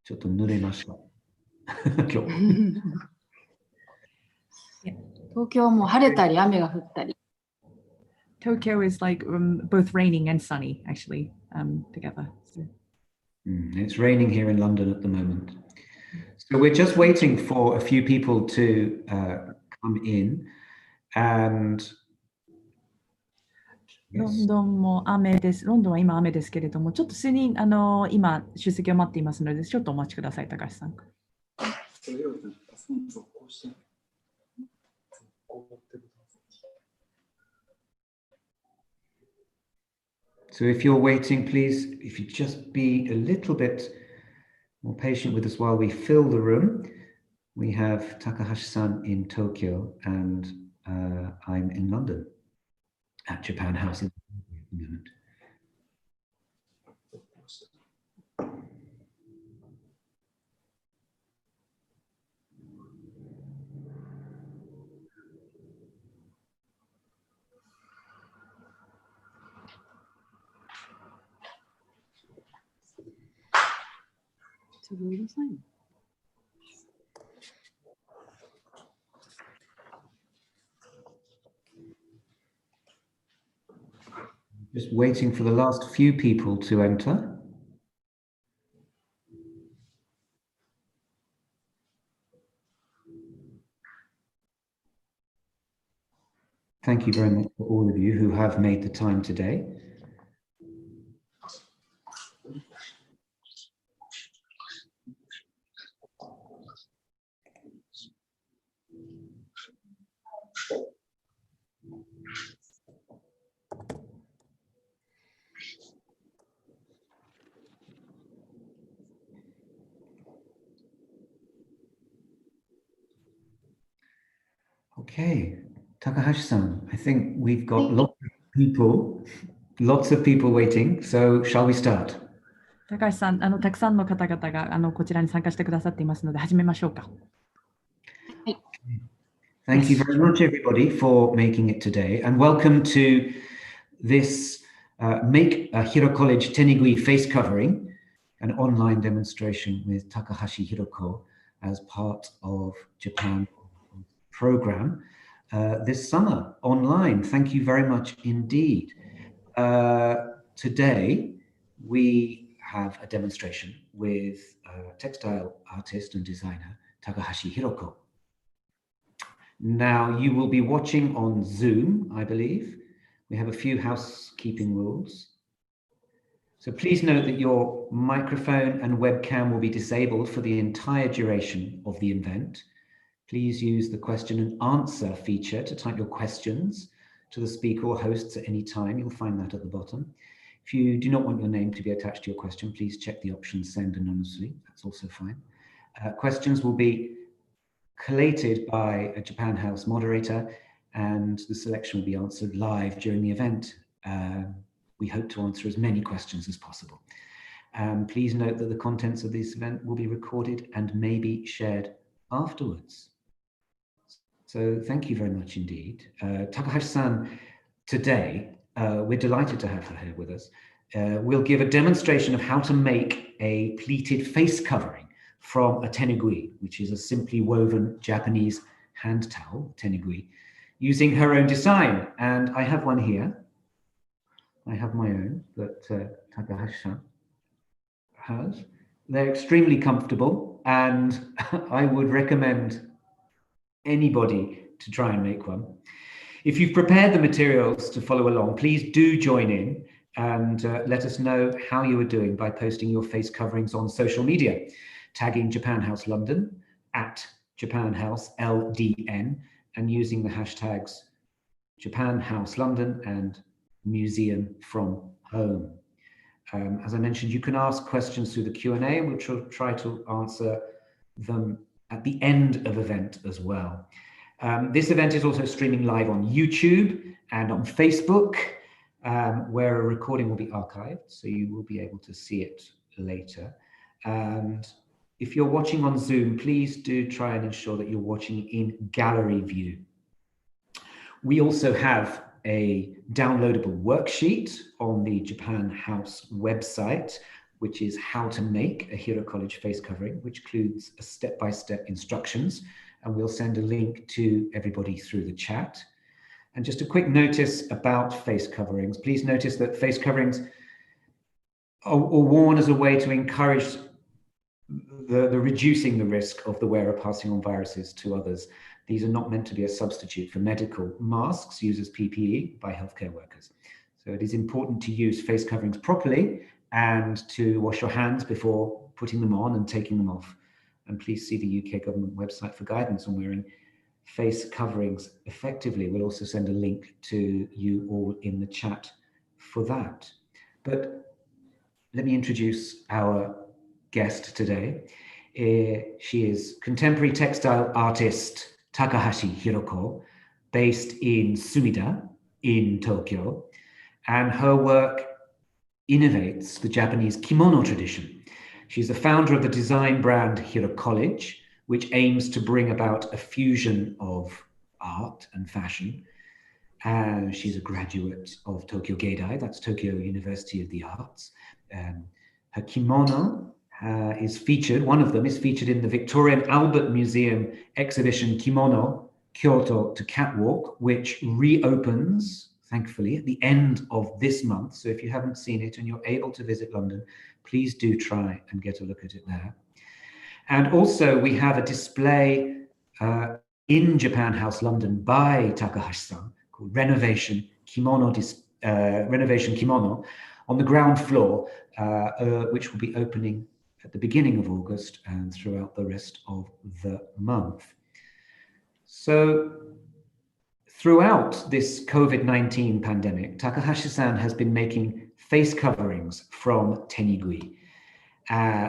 ちょっと濡れました。今日。東京も晴れたり雨が降ったり。Tokyo is like both raining and sunny, actually, together. So. It's raining here in London at the moment. So we're just waiting for a few people to come in. And ロンドンも雨です。ロンドンは今雨ですけれども、ちょっと数人今出席を待っていますので、ちょっとお待ちください、高橋さん。So if you're waiting, please, if you just be a little bit more patient with us while we fill the room. We have Takahashi-san in Tokyo and I'm in London at Japan House at the moment. Just waiting for the last few people to enter. Thank you very much for all of you who have made the time today. Okay, Takahashi-san, I think we've got lots of people waiting. So shall we start? 高橋さん、たくさんの方々がこちらに参加してくださっていますので、始めましょうか。Thank you very much, everybody, for making it today, and welcome to this Make a HIROCOLEDGE Tenugui face covering, an online demonstration with Takahashi Hiroko as part of Japan program this summer online. Thank you very much indeed. Today we have a demonstration with textile artist and designer Takahashi Hiroko. Now you will be watching on Zoom, I believe. We have a few housekeeping rules. So please note that your microphone and webcam will be disabled for the entire duration of the event. Please use the question and answer feature to type your questions to the speaker or hosts at any time. You'll find that at the bottom. If you do not want your name to be attached to your question, please check the option send anonymously. That's also fine. Questions will be collated by a Japan House moderator and the selection will be answered live during the event. We hope to answer as many questions as possible. Please note that the contents of this event will be recorded and may be shared afterwards. So thank you very much indeed. Takahashi-san, today, we're delighted to have her here with us. We'll give a demonstration of how to make a pleated face covering from a tenugui, which is a simply woven Japanese hand towel, tenugui, using her own design. And I have one here. I have my own that Takahashi-san has. They're extremely comfortable, and I would recommend anybody to try and make one. If you've prepared the materials to follow along, please do join in and let us know how you are doing by posting your face coverings on social media, tagging Japan House London at Japan House LDN and using the hashtags Japan House London and Museum from Home. As I mentioned, you can ask questions through the Q&A, which we'll try to answer them at the end of event as well. This event is also streaming live on YouTube and on Facebook, where a recording will be archived, so you will be able to see it later. And if you're watching on Zoom, please do try and ensure that you're watching in gallery view. We also have a downloadable worksheet on the Japan House website which is how to make a HIROCOLEDGE face covering, which includes a step-by-step instructions. And we'll send a link to everybody through the chat. And just a quick notice about face coverings. Please notice that face coverings are worn as a way to encourage the reducing the risk of the wearer passing on viruses to others. These are not meant to be a substitute for medical masks used as PPE by healthcare workers. So it is important to use face coverings properly and to wash your hands before putting them on and taking them off. And please see the UK government website for guidance on wearing face coverings effectively. We'll also send a link to you all in the chat for that. But let me introduce our guest today. She is contemporary textile artist Takahashi Hiroko, based in Sumida in Tokyo, and her work innovates the Japanese kimono tradition. She's the founder of the design brand HIROCOLEDGE, which aims to bring about a fusion of art and fashion. She's a graduate of Tokyo Geidai, that's Tokyo University of the Arts. Her kimono is featured, one of them is featured in the Victorian Albert Museum exhibition Kimono, Kyoto to Catwalk, which reopens, thankfully, at the end of this month. So if you haven't seen it and you're able to visit London, please do try and get a look at it there. And also we have a display in Japan House London by Takahashi-san called Renovation Kimono on the ground floor, which will be opening at the beginning of August and throughout the rest of the month. So throughout this COVID-19 pandemic, Takahashi-san has been making face coverings from Tenugui,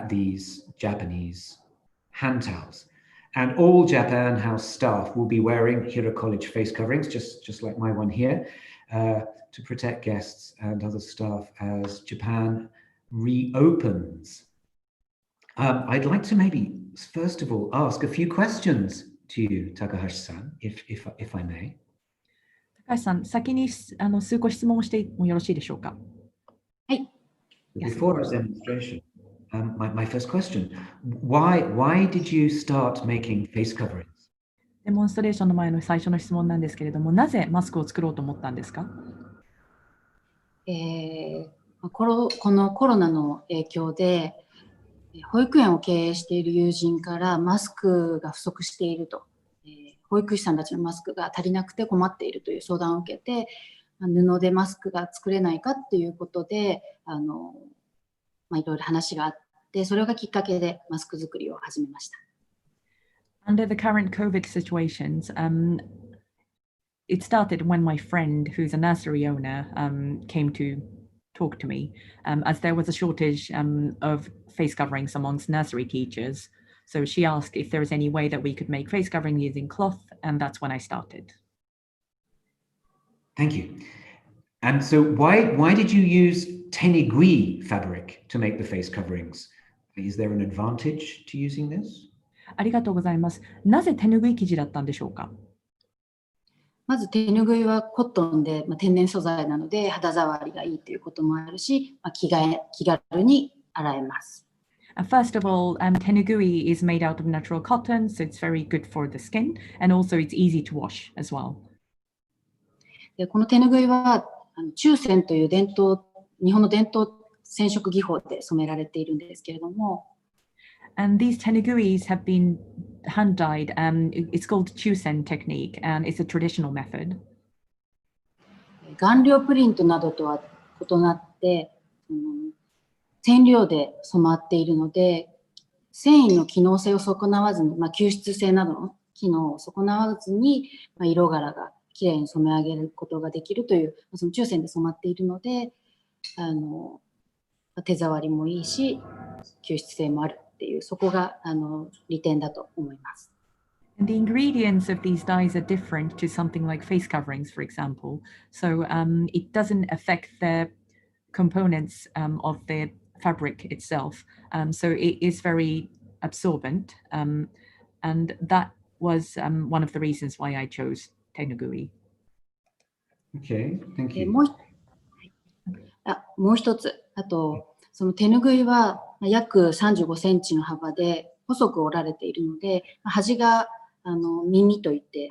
these Japanese hand towels. And all Japan House staff will be wearing HIROCOLEDGE face coverings, just like my one here, to protect guests and other staff as Japan reopens. I'd like to maybe, first of all, ask a few questions to you, Takahashi-san, if I may. 高橋さん、先に数個質問をしてもよろしいでしょうか。はい。Before our demonstration, my first question, why did you start making face coverings? デモンストレーションの前の最初の質問なんですけれども、なぜマスクを作ろうと思ったんですか？このコロナの影響で、保育園を経営している友人からマスクが不足していると、保育士さんたちのマスクが足りなくて困っているという相談を受けて、布でマスクが作れないかっていうことで、いろいろ話があって、それがきっかけでマスク作りを始めました。Under the current COVID situations, it started when my friend, who's a nursery owner, came to talk to me, as there was a shortage of face coverings amongst nursery teachers. So she asked if there was any way that we could make face covering using cloth, and that's when I started. Thank you. And so why did you use Tenugui fabric to make the face coverings? Is there an advantage to using this? ありがとうございます。なぜ手ぬぐい生地だったんでしょうか？まず手ぬぐいはコットンで、天然素材なので肌触りがいいということもあるし、気軽に洗えます。First of all, tenugui is made out of natural cotton, so it's very good for the skin, and also it's easy to wash as well. でこの手ぬぐいは注染という日本の伝統染色技法で染められているんですけれども、And these tenuguis have been hand dyed. It's called chusen technique, and it's a traditional method. 顔料プリントなどとは異なって、染料で染まっているので、繊維の機能性を損なわずに、吸湿性などの機能を損なわずに、色柄がきれいに染め上げることができるという、その注染で染まっているので、手触りもいいし、吸湿性もあるっていう、そこが利点だと思います。And the ingredients of these dyes are different to something like face coverings, for example. So it doesn't affect the components of the fabric itself. So it is very absorbent. And that was one of the reasons why I chose Tenugui. Okay, thank you. もう一つ、あとその手ぬぐいは約35センチの幅で細く折られているので、端が耳といって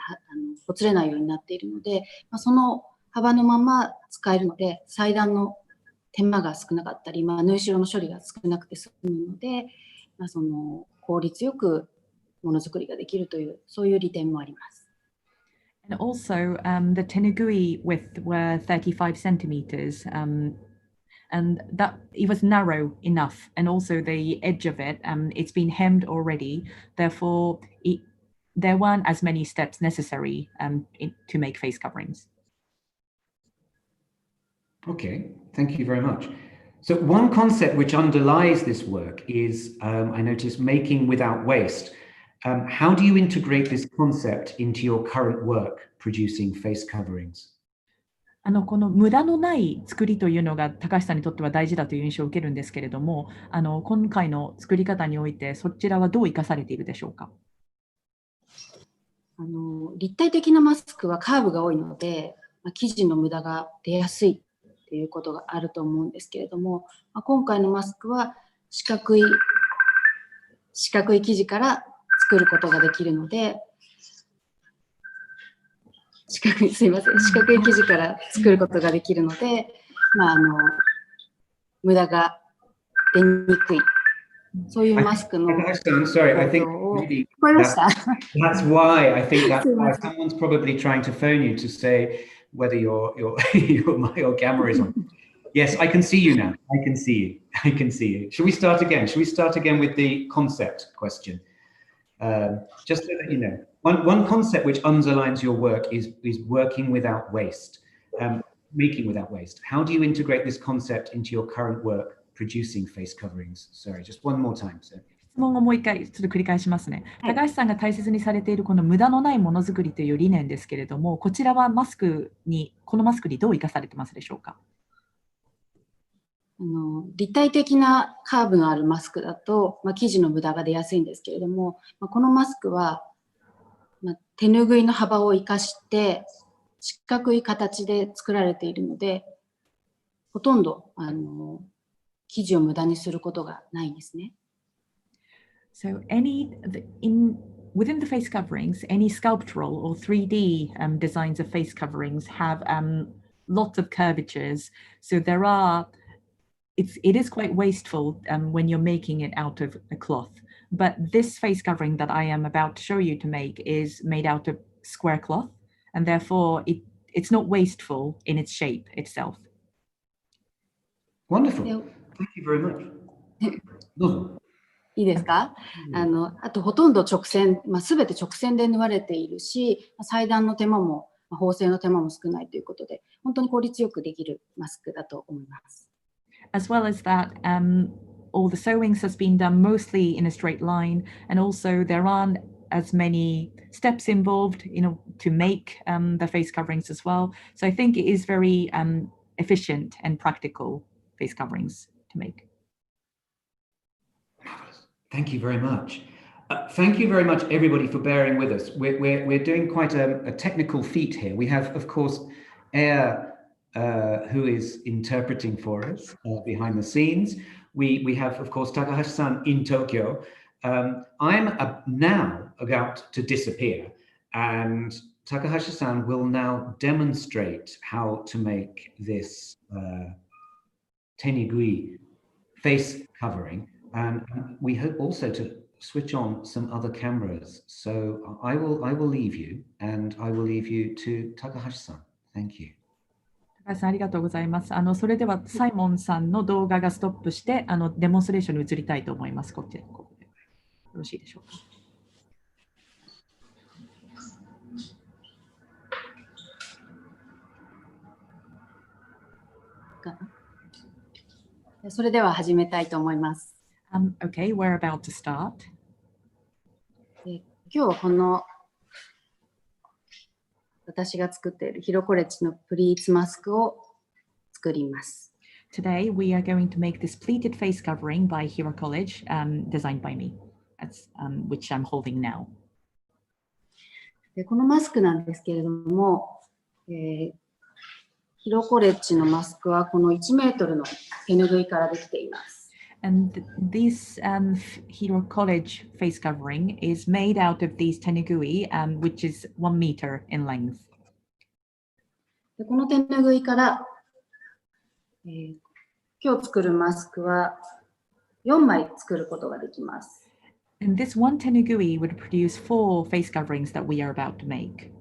ほつれないようになっているので、その幅のまま使えるので、裁断の手間が少なかったり、縫い代の処理が少なくて済むので、その効率よくものづくりができるという、そういう利点もあります。And also, the Tenugui width were 35 centimeters, and that it was narrow enough. And also the edge of it, it's been hemmed already. Therefore, there weren't as many steps necessary to make face coverings. Okay, thank you very much. So one concept which underlies this work is, I noticed, making without waste. How do you integrate this concept into your current work producing face coverings? この無駄のない作りというのが高橋さんにとっては大事だという印象を受けるんですけれども、今回の作り方においてそちらはどう生かされているでしょうか？立体的なマスクはカーブが多いので、生地の無駄が出やすいということがあると思うんですけれども、今回のマスクは四角い生地から作ることができるので、四角い生地から作ることができるので、無駄が出にくい。そういうマスクの。I'm sorry, I think maybe that's why I think that's why someone's probably trying to phone you to say whether your camera is on. Yes, I can see you now. I can see you. Should we start again? Should we start again with the concept question? Just so that you know, one concept which underlines your work is working without waste, making without waste. How do you integrate this concept into your current work producing face coverings? Sorry, just one more time. 質問をもう一回ちょっと繰り返しますね。高橋さんが大切にされているこの無駄のないものづくりという理念ですけれども、こちらはこのマスクにどう生かされてますでしょうか？立体的なカーブのあるマスクだと、生地の無駄が出やすいんですけれども、このマスクは、手ぬぐいの幅を生かして四角い形で作られているので、ほとんど生地を無駄にすることがないんですね。So within the face coverings, any sculptural or 3D designs of face coverings have lots of curvatures. So it is quite wasteful when you're making it out of a cloth. But this face covering that I am about to show you to make is made out of square cloth, and therefore it's not wasteful in its shape itself. Wonderful. Thank you very much. どうぞ。いいですか？あとほとんど直線、すべて直線で縫われているし、裁断の手間も縫製の手間も少ないということで、本当に効率よくできるマスクだと思います。As well as that, all the sewings has been done mostly in a straight line, and also there aren't as many steps involved, to make the face coverings as well. So I think it is very efficient and practical face coverings to make. Thank you very much. Thank you very much, everybody, for bearing with us. We're doing quite a technical feat here. We have, of course, Air, who is interpreting for us behind the scenes. We have, of course, Takahashi-san in Tokyo. I'm now about to disappear, and Takahashi-san will now demonstrate how to make this Tenugui face covering. And we hope also to switch on some other cameras. So I will leave you, and I will leave you to Takahashi-san. Thank you. 高橋さんありがとうございます。それではサイモンさんの動画がストップして、デモンストレーションに移りたいと思います。ここでよろしいでしょうか。それでは始めたいと思います。Okay, we're about to start. 今日はこの私が作っているヒロコレッジのプリーツマスクを作ります。Today we are going to make this pleated face covering by HIROCOLEDGE, designed by me, which I'm holding now. でこのマスクなんですけれども、ヒロコレッジのマスクはこの1メートルの手ぬぐいからできています。And this HIROCOLEDGE face covering is made out of these Tenugui, which is 1 meter in length. でこの手ぬぐいから、今日作るマスクは4枚作ることができます。And this one Tenugui would produce 4 face coverings that we are about to make.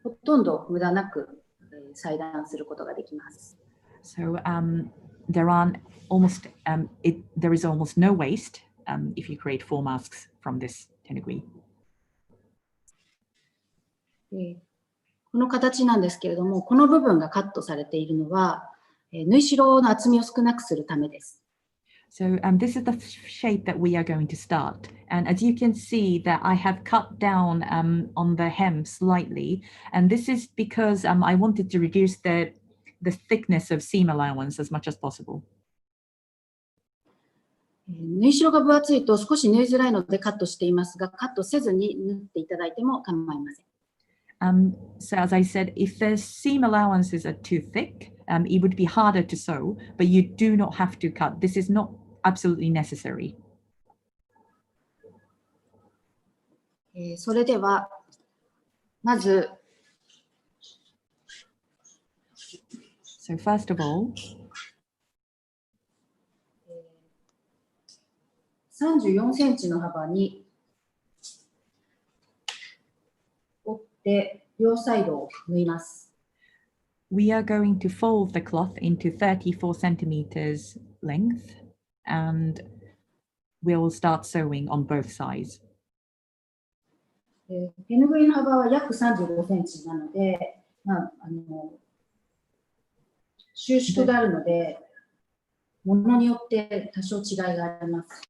ほとんど無駄なく、裁断することができます。So there is almost no waste if you create 4 masks from this Tenugui. この形なんですけれども、この部分がカットされているのは、縫い代の厚みを少なくするためです。So this is the shape that we are going to start. And as you can see that I have cut down on the hem slightly. And this is because I wanted to reduce the thickness of seam allowance as much as possible. 縫い代が分厚いと少し縫いづらいのでカットしていますが、カットせずに縫っていただいても構いません。So as I said, if the seam allowances are too thick, it would be harder to sew, but you do not have to cut. This is not absolutely necessary. それでは、まず、So first of all, 34センチの幅に折って両サイドを縫います。we are going to fold the cloth into 34 centimeters length, and we'll start sewing on both sides. 手ぬぐいの幅は約35センチなので、収縮があるので、ものによって多少違いがあります。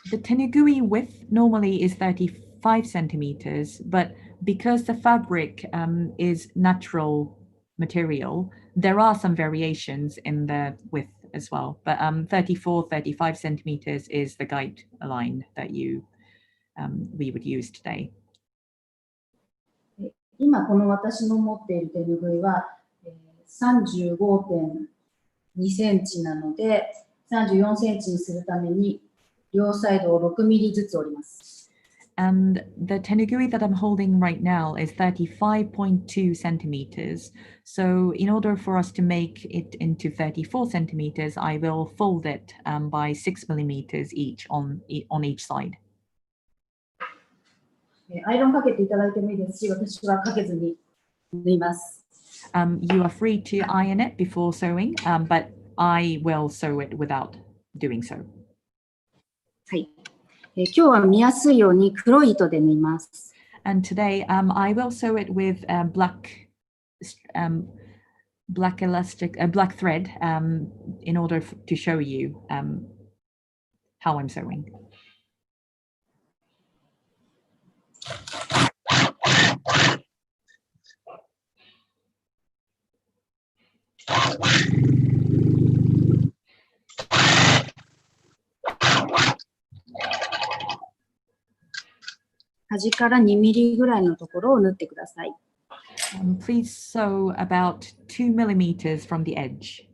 The Tenugui width normally is 35 centimeters, but because the fabric is natural material, there are some variations in the width as well. But 34, 35 centimeters is the guideline that we would use today. 今この私の持っている手ぬぐいは 35.2 センチなので、34センチにするために両サイドを6ミリずつ折ります。And the Tenugui that I'm holding right now is 35.2 centimeters. So in order for us to make it into 34 centimeters, I will fold it by 6 millimeters each on each side. アイロンかけていただいてもいいですし、私はかけずに縫います。You are free to iron it before sewing, but I will sew it without doing so. はい。今日は見やすいように黒い糸で縫います。And today, I will sew it with black thread in order to show you how I'm sewing. 端から2ミリぐらいのところを縫ってください。Please sew about 2 millimeters from the edge.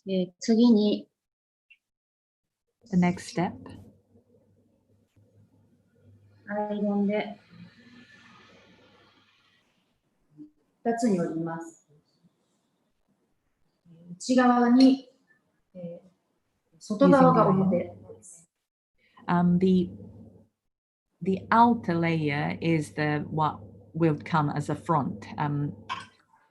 The next step. アイロンで2つに折ります。内側に、外側が表です。The outer layer is what will come as a front,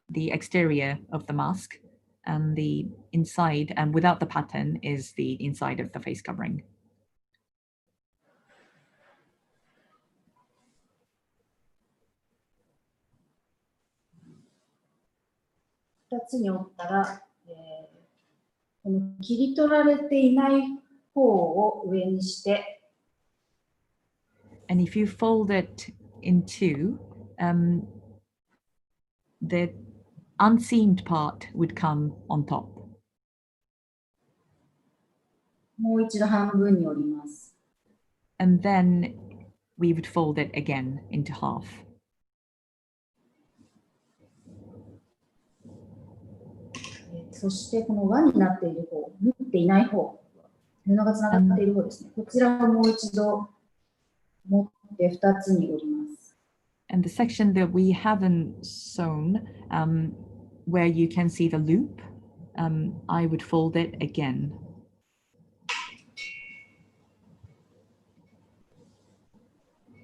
the exterior of the mask, and the inside, and without the pattern, is the inside of the face covering. つに折ったら、この切り取られていない方を上にして、And if you fold it in two, the unseamed part would come on top. もう一度半分に折ります。And then we would fold it again into half. そしてこの輪になっている方、縫っていない方、布がつながっている方ですね。こちらをもう一度持って2つに折ります。And the section that we haven't sewn, where you can see the loop, I would fold it again.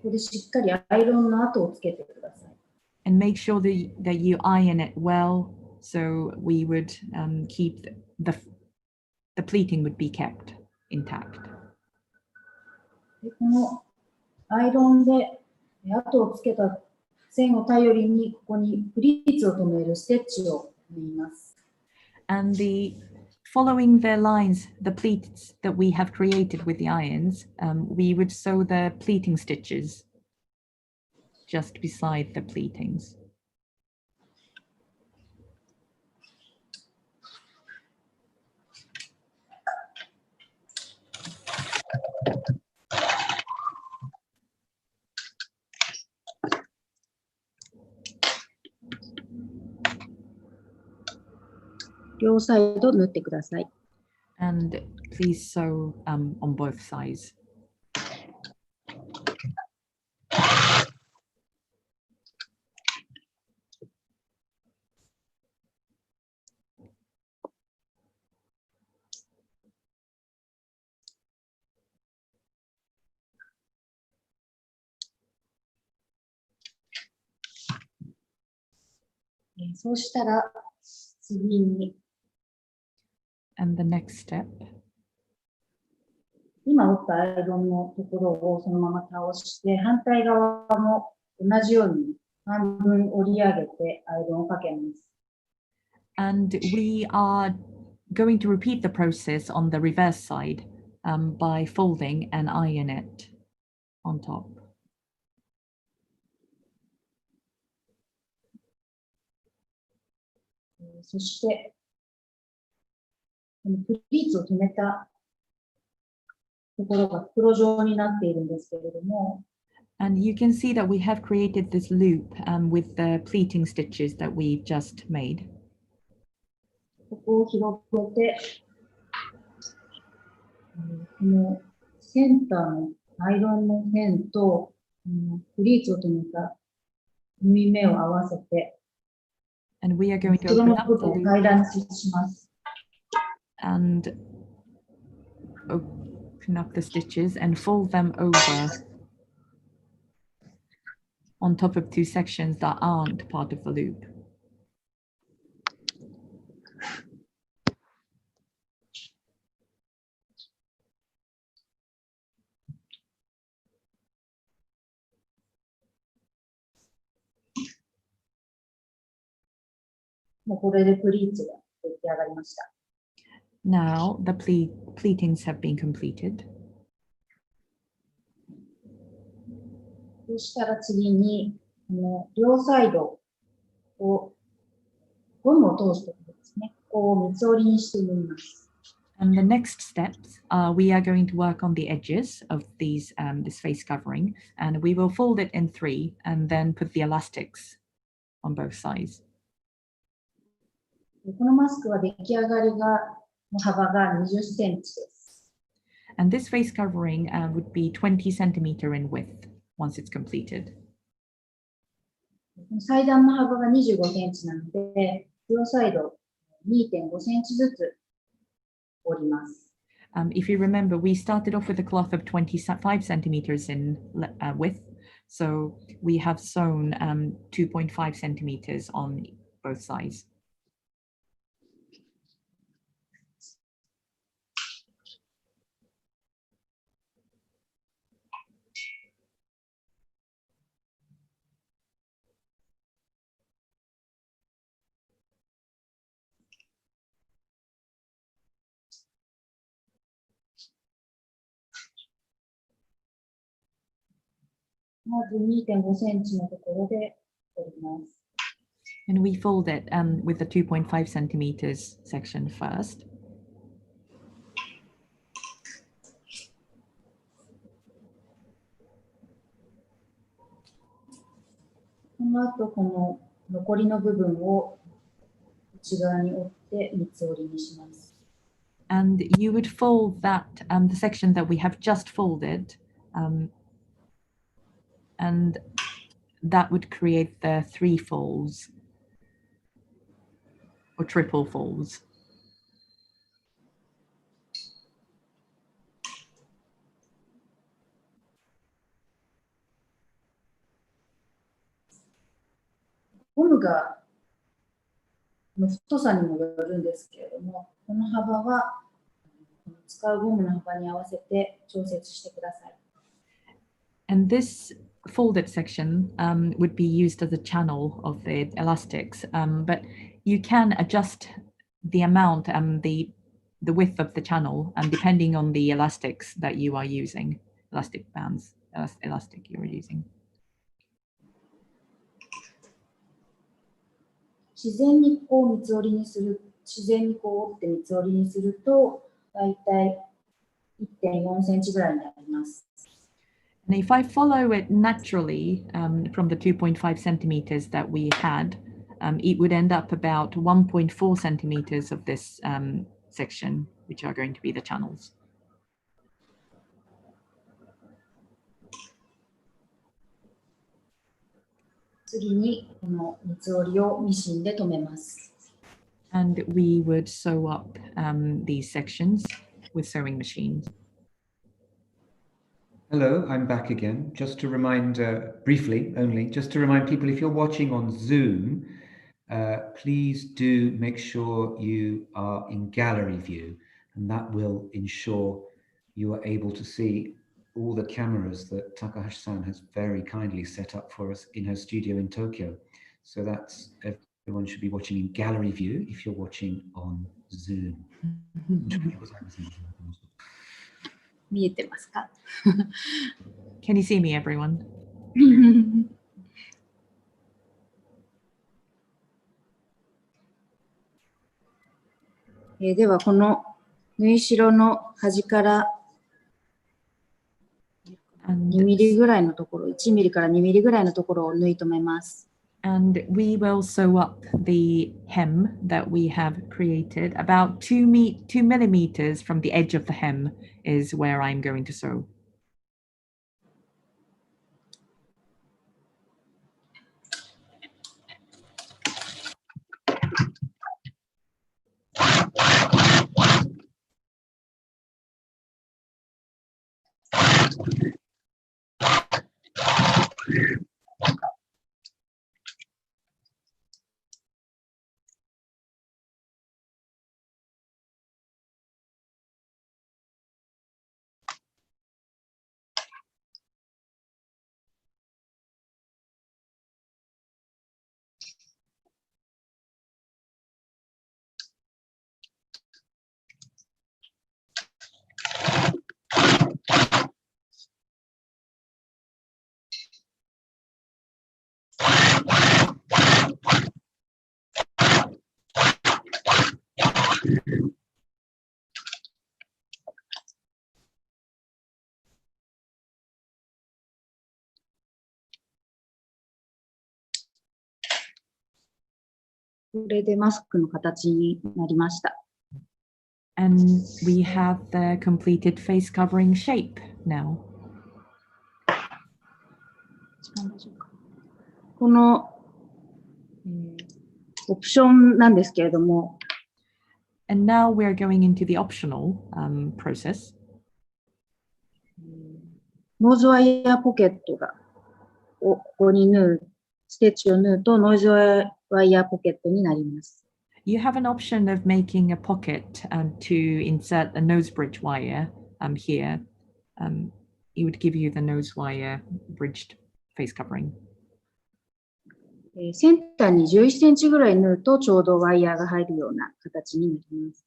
ここでしっかりアイロンの跡をつけてください。And make sure that you iron it well, so we would keep the pleating would be kept intact. でこのアイロンで跡をつけた線を頼りに、ここにプリーツを留めるステッチを縫います。And following the lines, the pleats that we have created with the irons, we would sew the pleating stitches just beside the pleatings. 両サイド縫ってください。And please sew on both sides. そうしたら次に And the next step, 今折ったアイロンのところをそのまま倒して、反対側も同じように半分折り上げてアイロンをかけます。and we are going to repeat the process on the reverse side by folding and iron it on top. そして、このプリーツを留めたところが袋状になっているんですけれども、And you can see that we have created this loop with the pleating stitches that we just made. ここを広げて、このセンターのアイロンの線とプリーツを留めた縫い目を合わせて、And we are going to 袋 open の up 部 the 分を loop 平らにします。and open up the stitches and fold them over on top of two sections that aren't part of the loop. もうこれでプリーツが出来上がりました。Now the pleatings have been completed. そしたら次に、この両サイドをゴムを通すところですね。ここを三つ折りにして縫います。And the next steps are we are going to work on the edges of this face covering, and we will fold it in three and then put the elastics on both sides. このマスクは出来上がりの幅が20センチです。And this face covering would be 20 centimeter in width once it's completed. 裁断の幅が25センチなので、両サイド2.5センチずつ折ります。If you remember, we started off with a cloth of 25 centimeters in width, so we have sewn 2.5 centimeters on both sides. まず2.5センチのところで折ります。And we fold it with the 2.5 centimeters section first. この後、この残りの部分を内側に折って三つ折りにします。And you would fold that, the section that we have just folded, and that would create the three folds or triple folds. ゴムがの太さにもよるんですけれども、この幅は使うゴムの幅に合わせて調節してください。And this folded section would be used as a channel of the elastics, but you can adjust the amount and the width of the channel, depending on the elastics that you are using, elastic bands, elastic you are using. 自然にこう三つ折りにする、自然にこう折って三つ折りにすると、だいたい 1.4 センチぐらいになります。And if I follow it naturally from the 2.5 centimeters that we had, it would end up about 1.4 centimeters of this section, which are going to be the channels. 次にこの三つ折りをミシンで留めます。And we would sew up these sections with sewing machines. Hello, I'm back again. Just to remind, briefly only, just to remind people, if you're watching on Zoom, please do make sure you are in gallery view, and that will ensure you are able to see all the cameras that Takahashi-san has very kindly set up for us in her studio in Tokyo. So that's, everyone should be watching in gallery view if you're watching on Zoom. 見えてますか？ Can you see me, everyone? ではこの縫い代の端から2ミリぐらいのところ、1ミリから2ミリぐらいのところを縫い留めます。And we will sew up the hem that we have created. About 2 millimeters from the edge of the hem is where I'm going to sew.これでマスクの形になりました。And we have the completed face covering shape now. この、オプションなんですけれども、And now we're going into the optional process. ノーズワイヤーポケットがここに縫う、ステッチを縫うとノイズワイヤーポケットになります。You have an option of making a pocket to insert a nose bridge wire here. It would give you the nose wire bridged face covering. センターに11センチぐらい縫うとちょうどワイヤーが入るような形になります。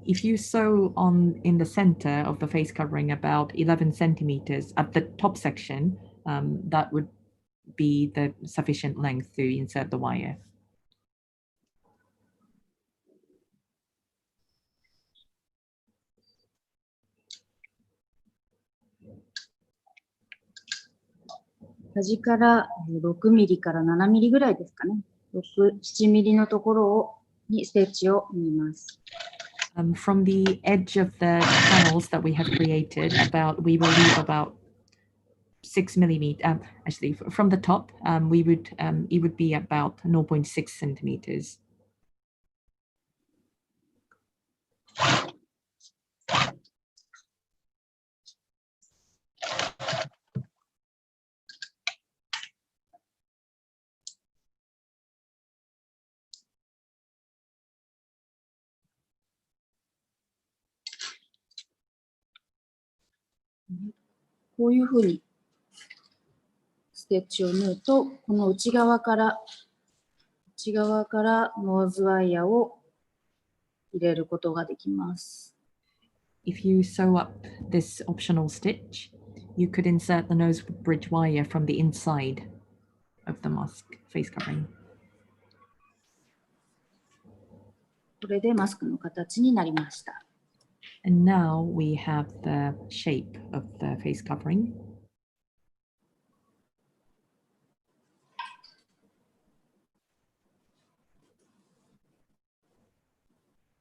If you sew in the center of the face covering about 11 centimeters at the top section, that would be the sufficient length to insert the wire.端から6ミリから7ミリぐらいですかね。6、7ミリのところにステッチを縫います。From the edge of the channels that we have created, we will leave about 6 millimeters. Actually, from the top, it would be about 0.6 centimeters. こういうふうにステッチを縫うと、この内側からノーズワイヤーを入れることができます。If you sew up this optional stitch, you could insert the nose bridge wire from the inside of the mask face covering. これでマスクの形になりました。And now we have the shape of the face covering.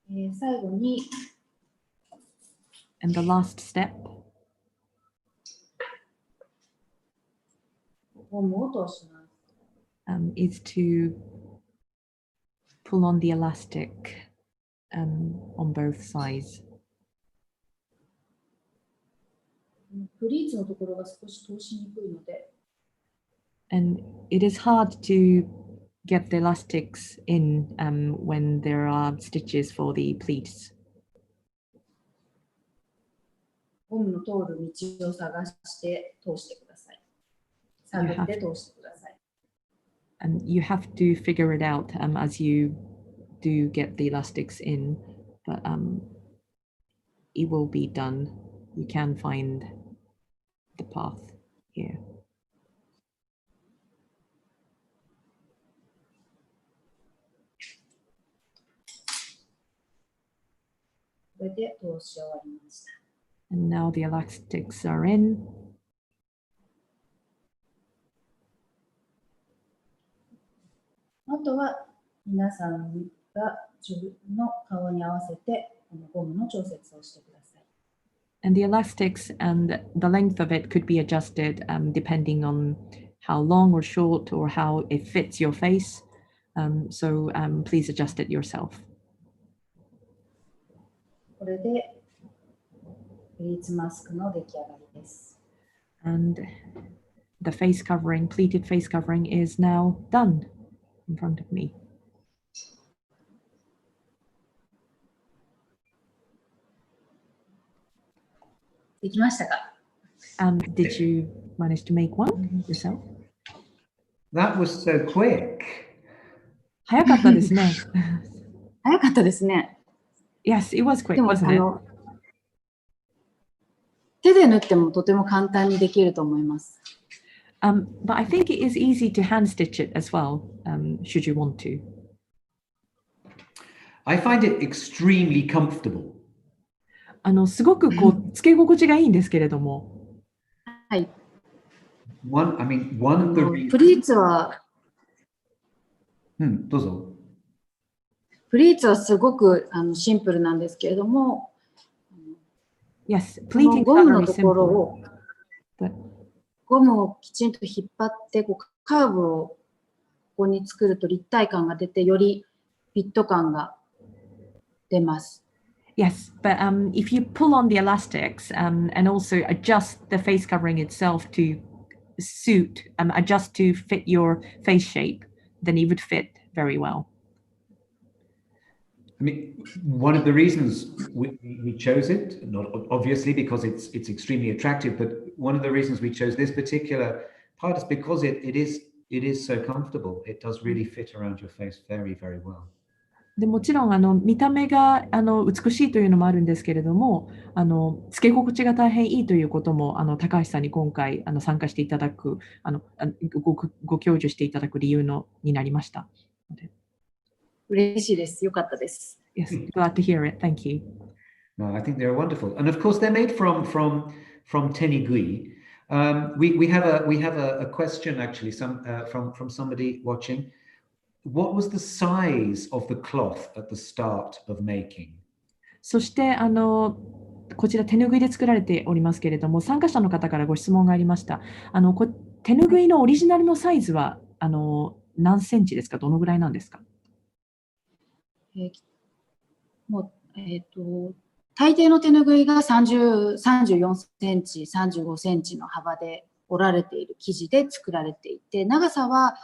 最後に And the last step ゴムを通します。is to pull on the elastic on both sides. プリーツのところが少し通しにくいので、And it is hard to get the elastics in when there are stitches for the pleats. ゴムの通る道を探して通してください。探って通してください。And you have to figure it out as you do get the elastics in, but it will be done. You can find the path here. これで通し終わりました。And now the elastics are in. あとは皆さんが自分の顔に合わせてこのゴムの調節をしてください。And the elastics and the length of it could be adjusted depending on how long or short or how it fits your face. So please adjust it yourself. これでプリーツマスクの出来上がりです。And the face covering, pleated face covering is now done in front of me. できましたか？ Did you manage to make one yourself? That was so quick. 早かったですね。早かったですね。Yes, it was quick, でも wasn't it? 手で縫ってもとても簡単にできると思います。But I think it is easy to hand stitch it as well, should you want to. I find it extremely comfortable. すごくこうつけ心地がいいんですけれども。はい。One of the reasons... プリーツは、どうぞ。プリーツはすごくシンプルなんですけれども、Yes, この pleating ゴム is の very ところ simple. を、 But ゴムをきちんと引っ張ってこうカーブをここに作ると立体感が出てよりフィット感が出ます。Yes, but if you pull on the elastics and also adjust the face covering itself to suit, adjust to fit your face shape, then it would fit very well. I mean, one of the reasons we chose it, not obviously because it's extremely attractive, but one of the reasons we chose this particular part is because it is so comfortable. It does really fit around your face very, very well. でもちろん見た目が美しいというのもあるんですけれども、つけ心地が大変いいということも高橋さんに今回参加していただくご教授していただく理由になりました。嬉しいです。よかったです。Yes, glad to hear it. Thank you. No, I think they're wonderful, and of course they're made from Tenugui. We have a question actually from somebody watching. What was the size of the cloth at the start of making? そしてこちら手ぬぐいで作られておりますけれども、参加者の方からご質問がありました。手ぬぐいのオリジナルのサイズは何センチですか？どのぐらいなんですか？もう大抵の手ぬぐいが34センチ、35センチの幅で織られている生地で作られていて、長さは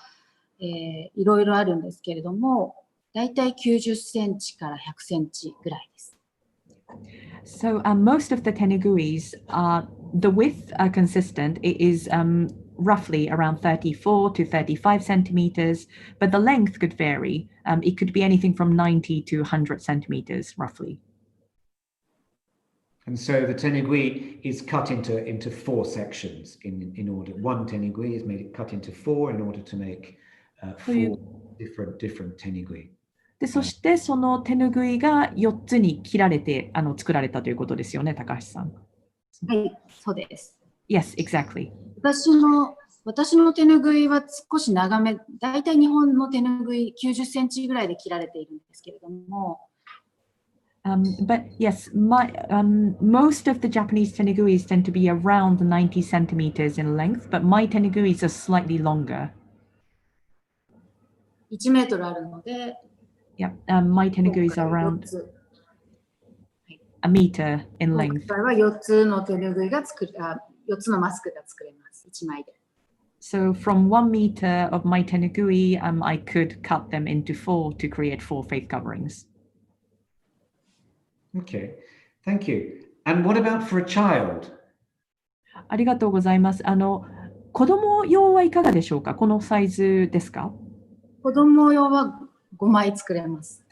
いろいろあるんですけれども、だいたい90センチから100センチぐらいです。So most of the tenuguis the width are consistent. It is roughly around 34 to 35 centimeters, but the length could vary. It could be anything from 90 to 100 centimeters roughly. And so the tenugui is cut into four sections in order. One tenugui is cut into four in order to make four different tenugui. でそしてその手ぬぐいが4つに切られて作られたということですよね、高橋さん。はい、そうです。Yes, exactly. 私の手ぬぐいは少し長め、だいたい日本の手ぬぐい90センチぐらいで切られているんですけれども。But yes, most of the Japanese tenuguis tend to be around 90 centimeters in length, but my tenuguis are slightly longer. 1メートルあるので。Yeah, my tenuguis are around a meter in length. 今回は4つの手ぬぐいが4つのマスクが作れます。1枚で。So from 1 meter of my tenugui, I could cut them into 4 to create 4 face coverings. Okay, thank you. And what about for a child? ありがとうございます。子供用はいかがでしょうか？このサイズですか？子供用は5枚作れます。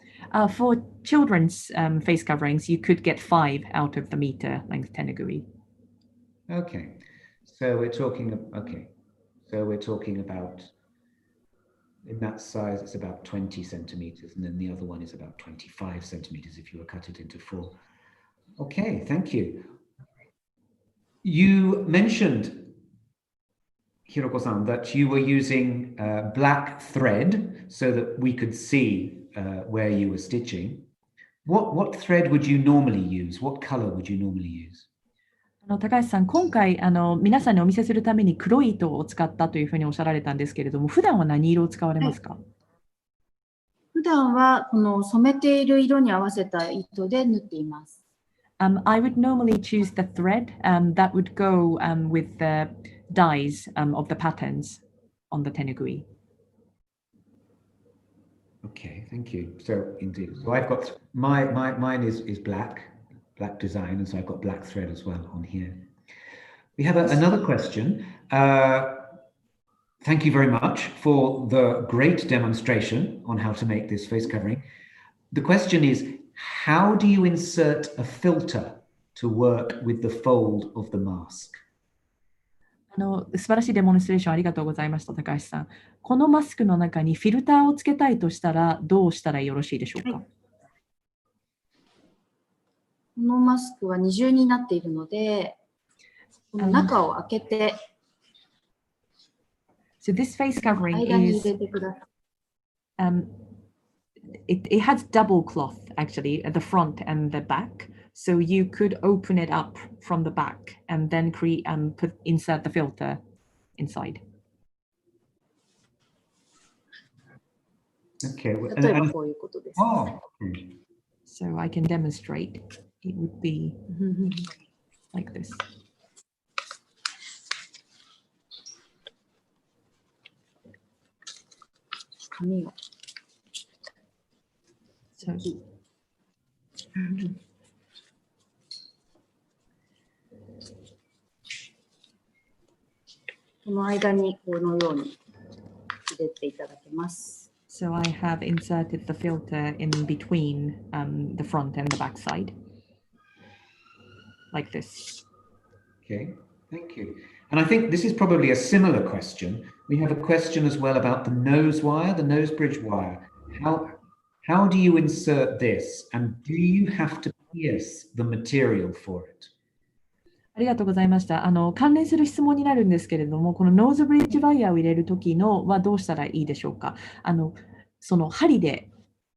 For children's face coverings, you could get 5 out of the meter length tenugui. Okay, so we're talking about in that size it's about 20 centimeters, and then the other one is about 25 centimeters if you were cut it into 4. Okay, thank you. You mentioned, Hiroko-san, that you were using black thread so that we could see where you were stitching. What thread would you normally use? What color would you normally use? 高橋さん、今回皆さんにお見せするために黒い糸を使ったというふうにおっしゃられたんですけれども、普段は何色を使われますか？普段はこの染めている色に合わせた糸で縫っています。I would normally choose the thread that would go with the dyes of the patterns on the tenugui. Okay, thank you. So indeed, so I've got mine is black design, and so I've got black thread as well on here. We have another question. Thank you very much for the great demonstration on how to make this face covering. The question is, how do you insert a filter to work with the fold of the mask? 素晴らしいデモンストレーションありがとうございました、高橋さん。このマスクの中にフィルターをつけたいとしたらどうしたらよろしいでしょうか？このマスクは二重になっているので、この中を開けて、So this face covering 間に is 入れてください。it has double cloth actually at the front and the back, so you could open it up from the back and then insert the filter inside. Okay. 例えばこういうことです。So I can demonstrate. It would be like this. 紙を。So, この間にこのように入れていただけます。So I have inserted the filter in between the front and the back side, like this. Okay, thank you. And I think this is probably a similar question. We have a question as well about the nose wire, the nose bridge wire. How do you insert this, and do you have to pierce the material for it? ありがとうございました。関連する質問になるんですけれども、このノーズブリッジワイヤーを入れるときのはどうしたらいいでしょうか。その針で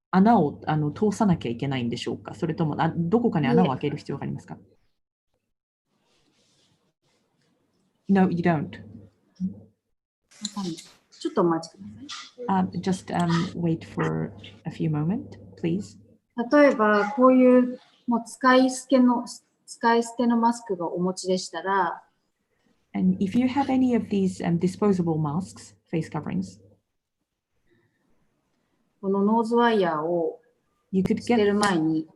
穴を通さなきゃいけないんでしょうか。それともどこかに穴を開ける必要がありますか。No, you don't. ちょっとお待ちください。Just wait for a few moments, please. 例えば、こういうもう使い捨てのマスクがお持ちでしたら、And if you have any of these disposable masks, face coverings, このノーズワイヤーを you could 捨て get る前に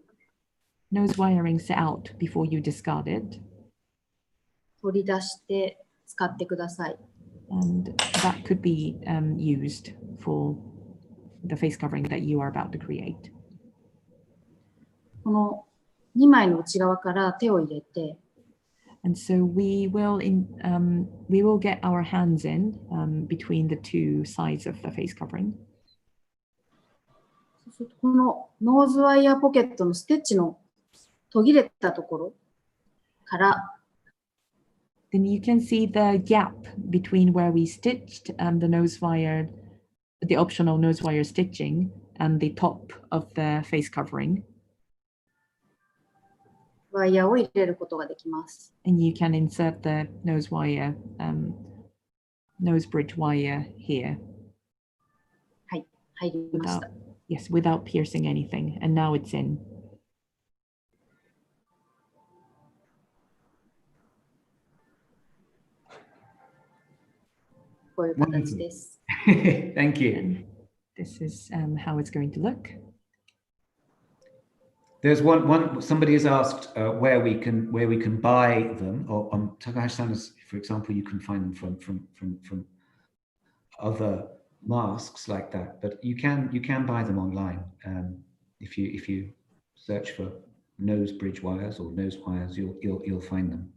nose wirings out before you discard it. 取り出して使ってください。And that could be used for the face covering that you are about to create. この2枚の内側から手を入れて、And so we will get our hands in between the two sides of the face covering. そうするとこのノーズワイヤーポケットのステッチの途切れたところから、Then you can see the gap between where we stitched the nose wire, the optional nose wire stitching, and the top of the face covering. ワイヤーを入れることができます。And you can insert the nose wire, nose bridge wire here. はい、入りました。Yes, without piercing anything. And now it's in. こういう形です。Thank you. And this is how it's going to look. There's somebody has asked where we can buy them, or Takahashi-san, for example, you can find them from other masks like that, but you can buy them online if you search for nose bridge wires or nose wires, you'll find them.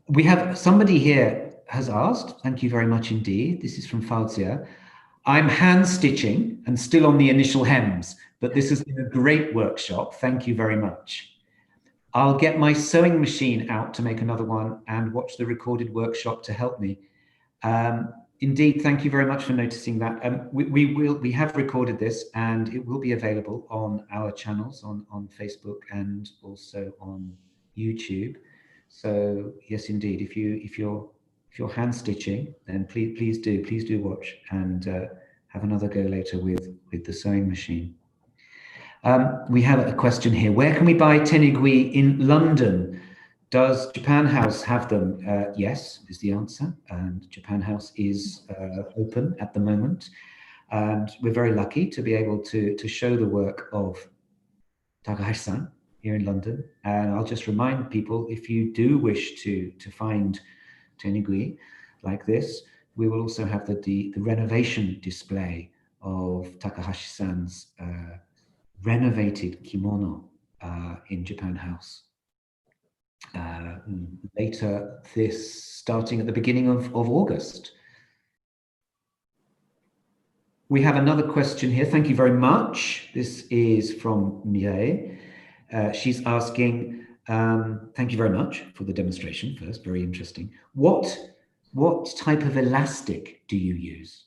We have somebody here has asked, thank you very much indeed. This is from Fauzia. I'm hand stitching and still on the initial hems, but this has been a great workshop. Thank you very much. I'll get my sewing machine out to make another one and watch the recorded workshop to help me. Indeed, thank you very much for noticing that. We have recorded this and it will be available on our channels on Facebook and also on YouTube. So yes, indeed, if you're hand stitching, then please do watch and have another go later with the sewing machine. We have a question here. Where can we buy Tenugui in London? Does Japan House have them? Yes, is the answer. And Japan House is open at the moment. And we're very lucky to be able to show the work of Takahashi-san here in London. And I'll just remind people, if you do wish to find Tenugui like this, we will also have the renovation display of Takahashi-san's renovated kimono in Japan House. Later starting at the beginning of August. We have another question here. Thank you very much. This is from Mireille. She's asking, thank you very much for the demonstration first, very interesting. What type of elastic do you use?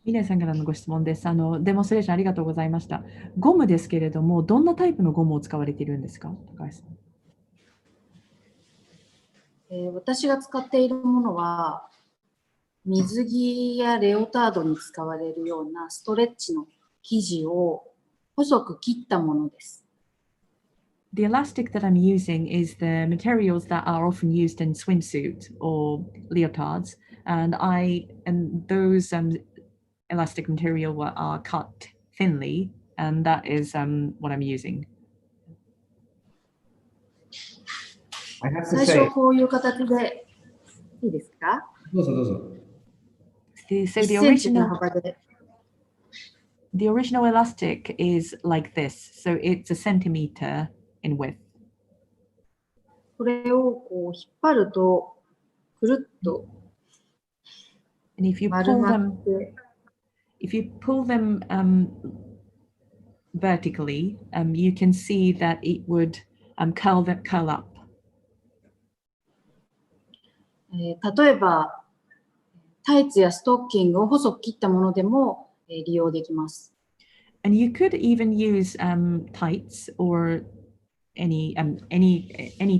ミレイさんからのご質問です。デモンストレーションありがとうございました。ゴムですけれども、どんなタイプのゴムを使われているんですか、高橋さん。私が使っているものは、水着やレオタードに使われるようなストレッチの生地を細く切ったものです。The elastic that I'm using is the materials that are often used in swimsuit or leotards, and those elastic material are cut thinly, and that is what I'm using. 最初こういう形でいいですか？どうぞどうぞ。So the 1センチの幅で The original elastic is like this, so it's a centimeter in width. これをこう引っ張ると、くるっと And if you 丸 pull まっ them, て、 if you pull them vertically, you can see that it would curl up. 例えば、タイツやストッキングを細く切ったものでも、利用できます。And you could even use tights or any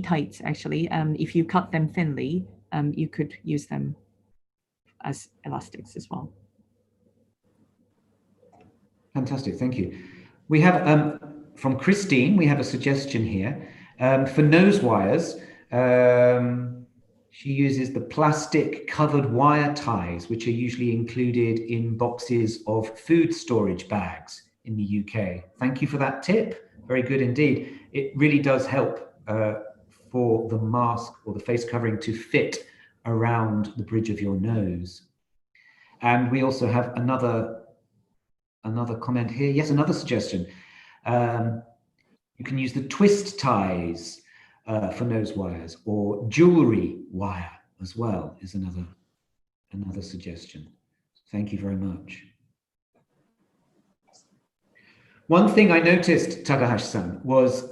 tights actually. If you cut them thinly, you could use them as elastics as well. Fantastic, thank you. We have, from Christine, we have a suggestion here. For nose wires, she uses the plastic covered wire ties, which are usually included in boxes of food storage bags in the UK. Thank you for that tip. Very good indeed. It really does help for the mask or the face covering to fit around the bridge of your nose. And we also have another comment here. Yes, another suggestion. You can use the twist ties for nose wires, or jewelry wire as well is another suggestion. Thank you very much. One thing I noticed, Takahashi-san, was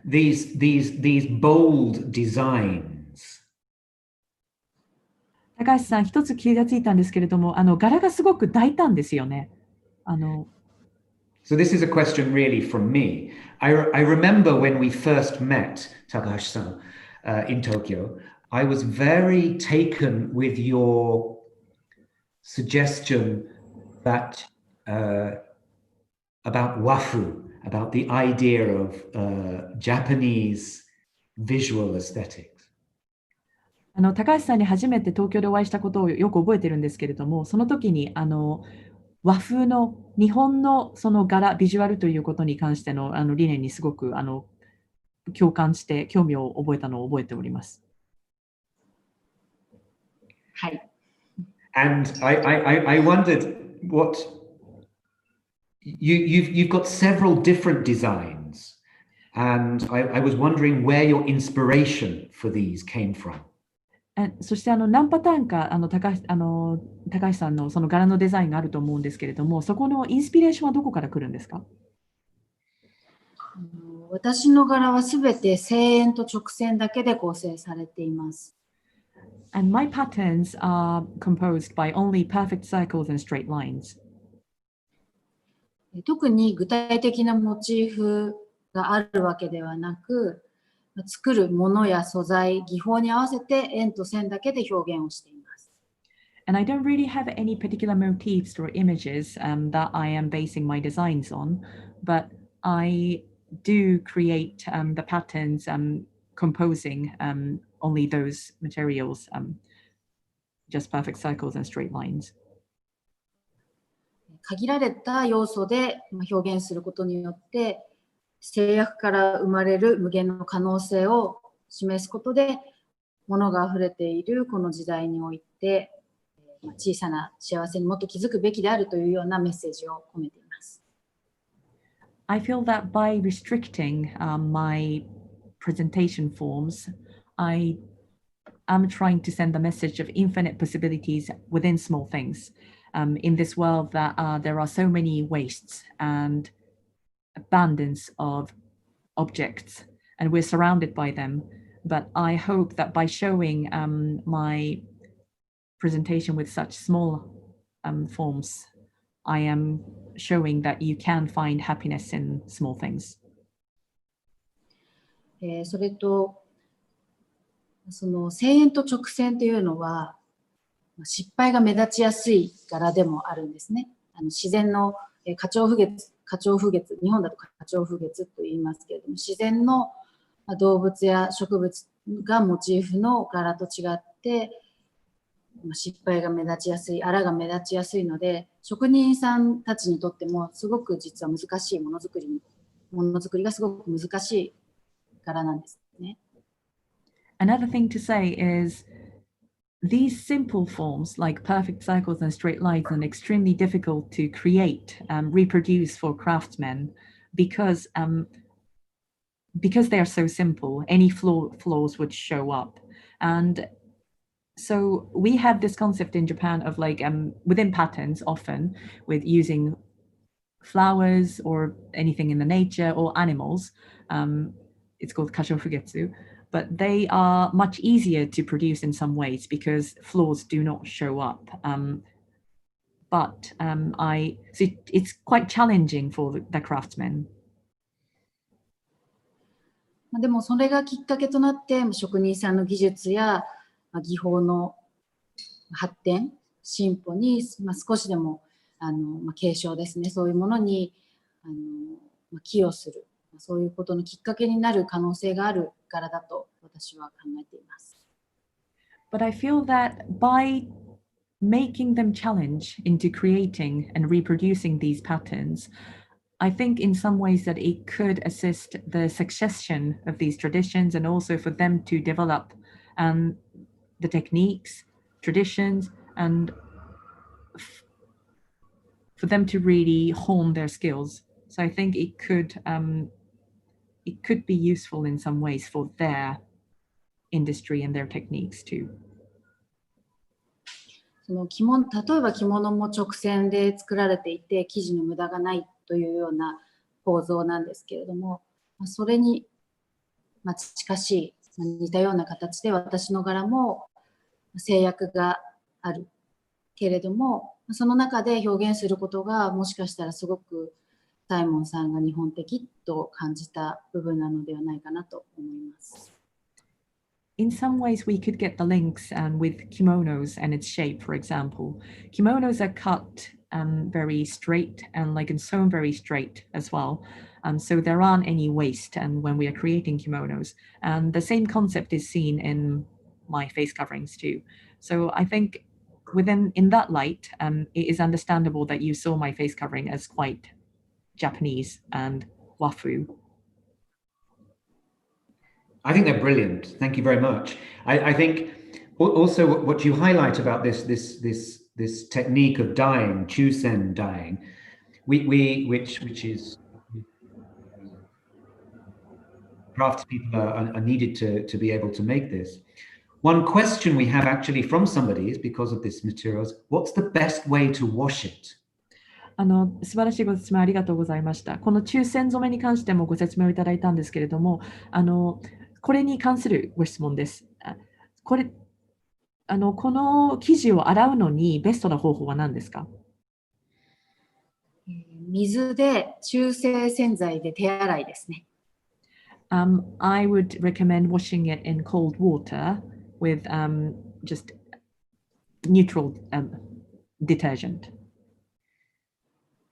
these bold designs. 高橋さん、一つ気がついたんですけれども、柄がすごく大胆ですよね。So this is a question really from me. I remember when we first met, Takahashi-san, in Tokyo, I was very taken with your suggestion that about wafu, about the idea of Japanese visual aesthetics. 高橋さんに初めて東京でお会いしたことをよく覚えてるんですけれども、その時に和風の日本のその柄、ビジュアルということに関しての理念にすごく共感して興味を覚えたのを覚えております。はい。And I wondered what you've got several different designs, and I was wondering where your inspiration for these came from. そして何パターンか高橋さんのその柄のデザインがあると思うんですけれども、そこのインスピレーションはどこから来るんですか？私の柄はすべて正円と直線だけで構成されています。And my patterns are composed by only perfect circles and straight lines. 特に具体的なモチーフがあるわけではなく、作るものや素材、技法に合わせて円と線だけで表現をしています。And I don't really have any particular motifs or images that I am basing my designs on, but I do create the patterns composing only those materials, just perfect circles and straight lines. 限られた要素で表現することによって、制約から生まれる無限の可能性を示すことで、物が溢れているこの時代において、小さな幸せにもっと気づくべきであるというようなメッセージを込めています。I feel that by restricting my presentation forms, I am trying to send the message of infinite possibilities within small things. In this world that there are so many wastes and abundance of objects, and we're surrounded by them. But I hope that by showing my presentation with such small forms, I am showing that you can find happiness in small things. それと、その正円と直線というのは、失敗が目立ちやすい柄でもあるんですね。自然の花鳥風月、日本だと花鳥風月と言いますけれども、自然の動物や植物がモチーフの柄と違って、失敗が目立ちやすい、粗が目立ちやすいので、職人さんたちにとってもすごく実は難しいものづくりがすごく難しい柄なんですね。Another thing to say is these simple forms like perfect circles and straight lines are extremely difficult to create, reproduce for craftsmen because they are so simple, any flaws would show up. And so we have this concept in Japan of like within patterns often with using flowers or anything in the nature or animals. It's called kashofugetsu, but they are much easier to produce in some ways because flaws do not show up. So it's quite challenging for the craftsmen. でもそれがきっかけとなって職人さんの技術や技法の発展進歩に、少しでも継承ですね、そういうものに寄与する、そういうことのきっかけになる可能性があるからだと私は考えています。But I feel that by making them challenge into creating and reproducing these patterns, I think in some ways that it could assist the succession of these traditions and also for them to develop the techniques, traditions, and for them to really hone their skills. So I think it could be useful in some ways for their industry and their techniques too. その例えば着物も直線で作られていて生地の無駄がないというような構造なんですけれども、それに近しい似たような形で私の柄も制約があるけれども、その中で表現することがもしかしたらすごくサイモンさんが日本的と感じた部分なのではないかなと思います。In some ways, we could get the links with kimonos and its shape, for example. Kimonos are cut very straight and sewn very straight as well. So there aren't any waste when we are creating kimonos. And the same concept is seen in my face coverings too. So I think in that light, it is understandable that you saw my face covering as quite Japanese and wafu. I think they're brilliant. Thank you very much. I think also what you highlight about this technique of dyeing, chusen dyeing, which is craftspeople are needed to be able to make this. One question we have actually from somebody is because of this materials, what's the best way to wash it? 素晴らしいご説明ありがとうございました。この抽選染めに関してもご説明をいただいたんですけれども、これに関するご質問です。この生地を洗うのにベストな方法は何ですか？水で中性洗剤で手洗いですね。I would recommend washing it in cold water with just neutral detergent.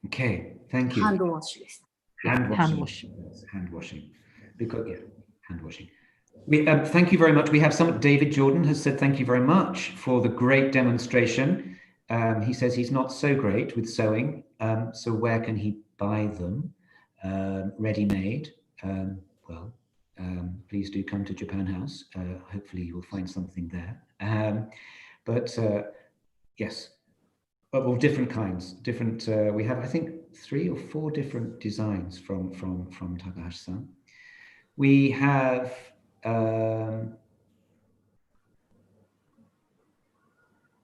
Okay, thank you. Hand wash です。Hand Hand washing. Hand washing. Because hand washing. Thank you very much. We have David Jordan has said thank you very much for the great demonstration. He says he's not so great with sewing, so where can he buy them? Ready-made. Please do come to Japan House. Hopefully you will find something there. Yes, of different kinds. We have, I think, 3 or 4 different designs from Takahashi-san. We have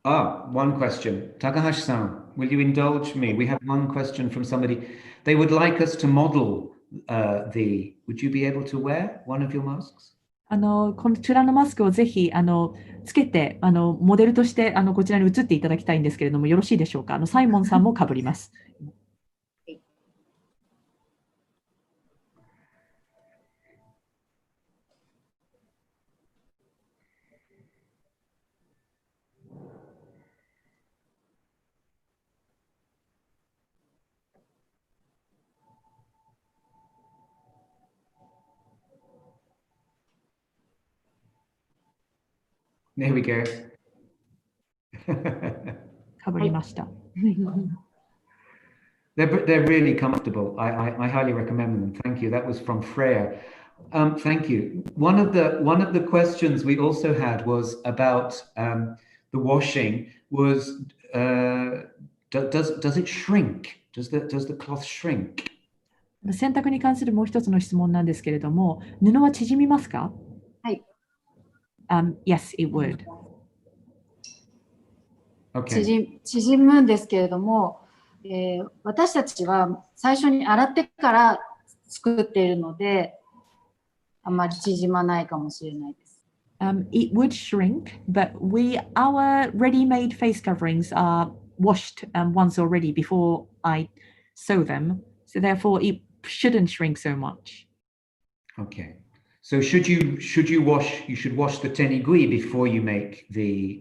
one question. Takahashi-san, will you indulge me? We have one question from somebody. They would like us to model would you be able to wear one of your masks? こちらのマスクをぜひつけてモデルとしてこちらに移っていただきたいんですけれども、よろしいでしょうか？サイモンさんもかぶります。There we go. かぶりました。They're really comfortable. I highly recommend them. Thank you. That was from Freya. Thank you. One of the questions we also had was about the washing was, does it shrink? Does the cloth shrink? 洗濯に関するもう一つの質問なんですけれども、布は縮みますか？はい。Yes, it would. Okay. 縮むんですけれども、私たちは最初に洗ってから作っているので、あまり縮まないかもしれないです。It would shrink, but our ready-made face coverings are washed once already before I sew them, so therefore it shouldn't shrink so much. Okay. So you should wash the tenugui before you make the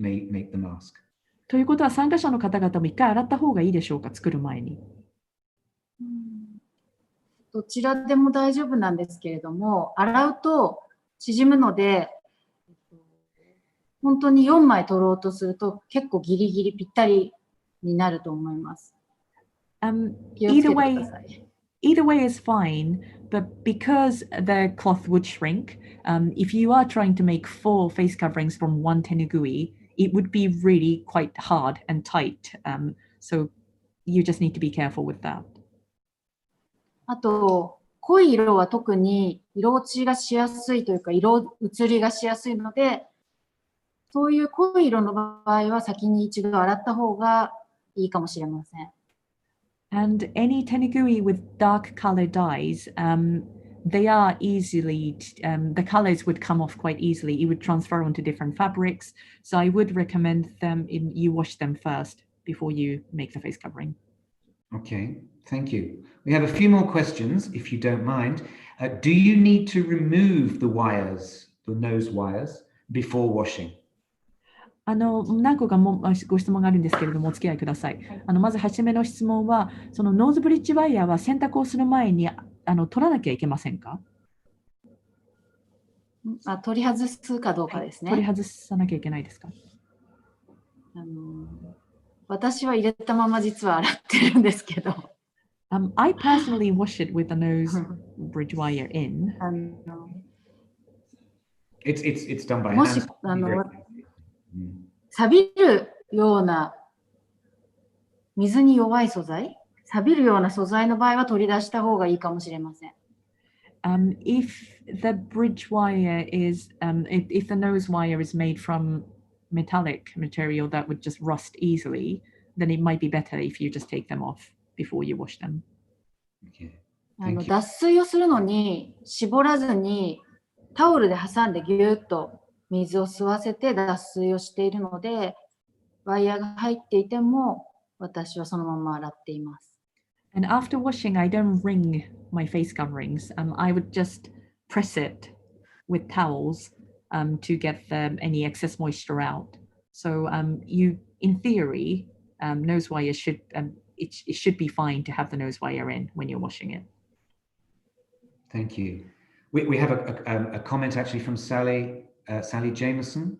mask? ということは参加者の方々も一回洗った方がいいでしょうか、作る前に。どちらでも大丈夫なんですけれども、洗うと縮むので、本当に4枚取ろうとすると結構ギリギリぴったりになると思います。Either way is fine, but because the cloth would shrink, if you are trying to make 4 face coverings from one tenugui, it would be really quite hard and tight. So you just need to be careful with that. あと、濃い色は特に色落ちがしやすいというか、色移りがしやすいので、そういう濃い色の場合は先に一度洗った方がいいかもしれません。And any tenugui with dark color dyes, they are easily, the colors would come off quite easily. It would transfer onto different fabrics. So I would recommend you wash them first before you make the face covering. Okay, thank you. We have a few more questions, if you don't mind. Do you need to remove the wires, the nose wires, before washing? 何個かもご質問があるんですけれども、お付き合いください。まず初めの質問は、そのノーズブリッジワイヤーは洗濯をする前に取らなきゃいけませんか？取り外すかどうかですね。取り外さなきゃいけないですか？私は入れたまま実は洗ってるんですけど。I personally wash it with the nose bridge wire in. It's done by もし hand. 錆びるような水に弱い素材、錆びるような素材の場合は取り出した方がいいかもしれません。If the bridge wire is, if the nose wire is made from metallic material that would just rust easily, then it might be better if you just take them off before you wash them. Okay. 脱水をするのに絞らずにタオルで挟んでギュッと水を吸わせて脱水をしているので、ワイヤーが入っていても私はそのまま洗っています。And after washing, I don't wring my face coverings. I would just press it with towels to get any excess moisture out. So in theory, nose wire it should be fine to have the nose wire in when you're washing it. Thank you. We have a comment actually from Sally Jameson.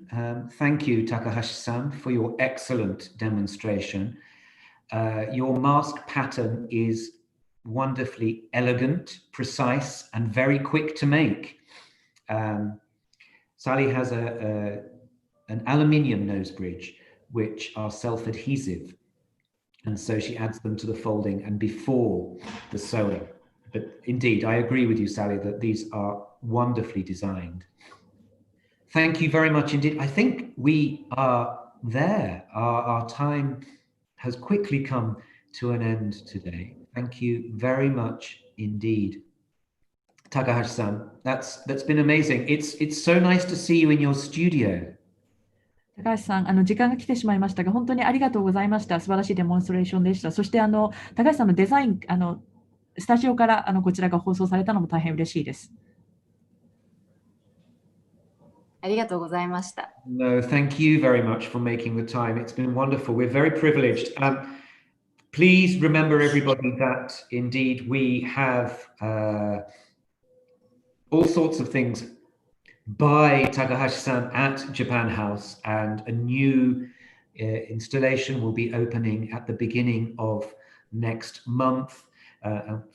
Thank you, Takahashi-san, for your excellent demonstration. Your mask pattern is wonderfully elegant, precise, and very quick to make. Sally has an aluminium nose bridge, which are self-adhesive. And so she adds them to the folding and before the sewing. But indeed, I agree with you, Sally, that these are wonderfully designed. Thank you very much indeed. I think we are there. Our time has quickly come to an end today. Thank you very much indeed. Takahashi-san, that's been amazing. It's so nice to see you in your studio. 高橋さん、時間が来てしまいましたが、本当にありがとうございました。素晴らしいデモンストレーションでした。そして高橋さんのデザイン、スタジオからこちらが放送されたのも大変嬉しいです。ありがとうございました。No, thank you very much for making the time. It's been wonderful. We're very privileged. Please remember, everybody, that indeed we have all sorts of things by Takahashi-san at Japan House, and a new installation will be opening at the beginning of next month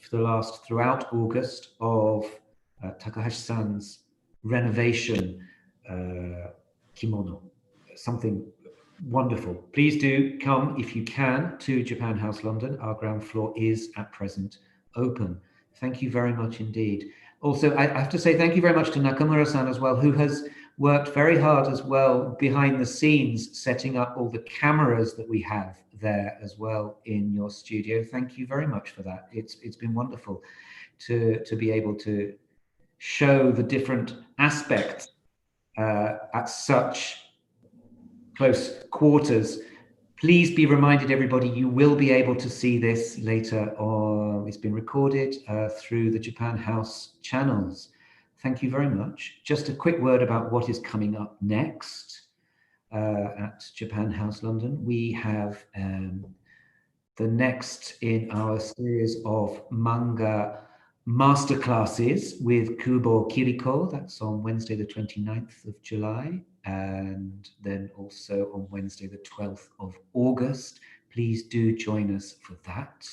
throughout August of Takahashi-san's renovation kimono, something Wonderful. Please do come if you can to Japan House London. Our ground floor is at present open. Thank you very much indeed. Also, I have to say thank you very much to Nakamura-san as well, who has worked very hard as well behind the scenes, setting up all the cameras that we have there as well in your studio. Thank you very much for that. It's been wonderful to be able to show the different aspects at such close quarters. Please be reminded, everybody, you will be able to see this later on. It's been recorded through the Japan House channels. Thank you very much. Just a quick word about what is coming up next at Japan House London. We have the next in our series of manga masterclasses with Kubo Kiriko. That's on Wednesday, the 29th of July. And then also on Wednesday, the 12th of August. Please do join us for that.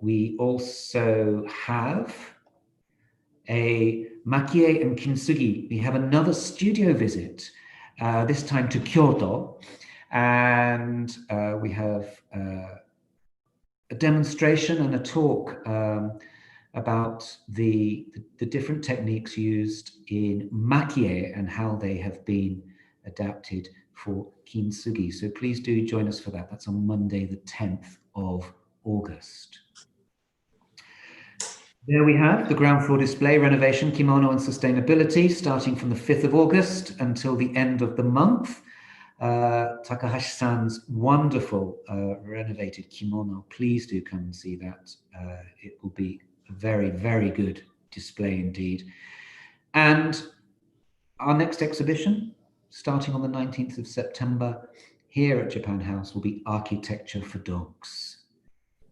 We also have a Makie and Kintsugi. We have another studio visit, this time to Kyoto. And we have a demonstration and a talk about the different techniques used in makie and how they have been adapted for kintsugi. So please do join us for that. That's on Monday, the 10th of August. There we have the ground floor display, renovation, kimono and sustainability, starting from the 5th of August until the end of the month. Takahashi-san's wonderful renovated kimono. Please do come and see that. It will be a very, very good display indeed. And our next exhibition, starting on the 19th of September, here at Japan House, will be Architecture for Dogs.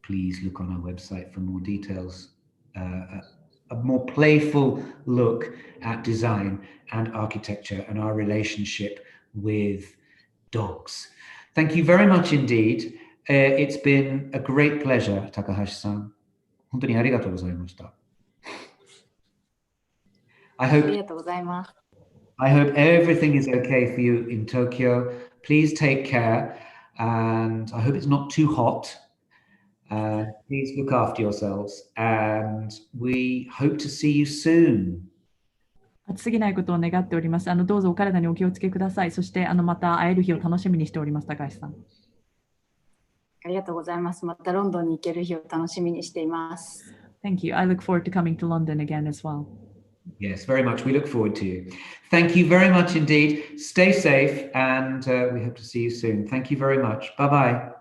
Please look on our website for more details. A more playful look at design and architecture and our relationship with dogs. Thank you very much indeed. It's been a great pleasure, Takahashi-san. 本当にありがとうございました。I hope everything is okay for you in Tokyo. Please take care, and I hope it's not too hot. Please look after yourselves, and we hope to see you soon. 暑すぎないことを願っております。どうぞお体にお気をつけください。そしてまた会える日を楽しみにしております、高橋さん。ありがとうございます。またロンドンに行ける日を楽しみにしています。Thank you. I look forward to coming to London again as well. Yes, very much. We look forward to you. Thank you very much indeed. Stay safe, and we hope to see you soon. Thank you very much. Bye-bye.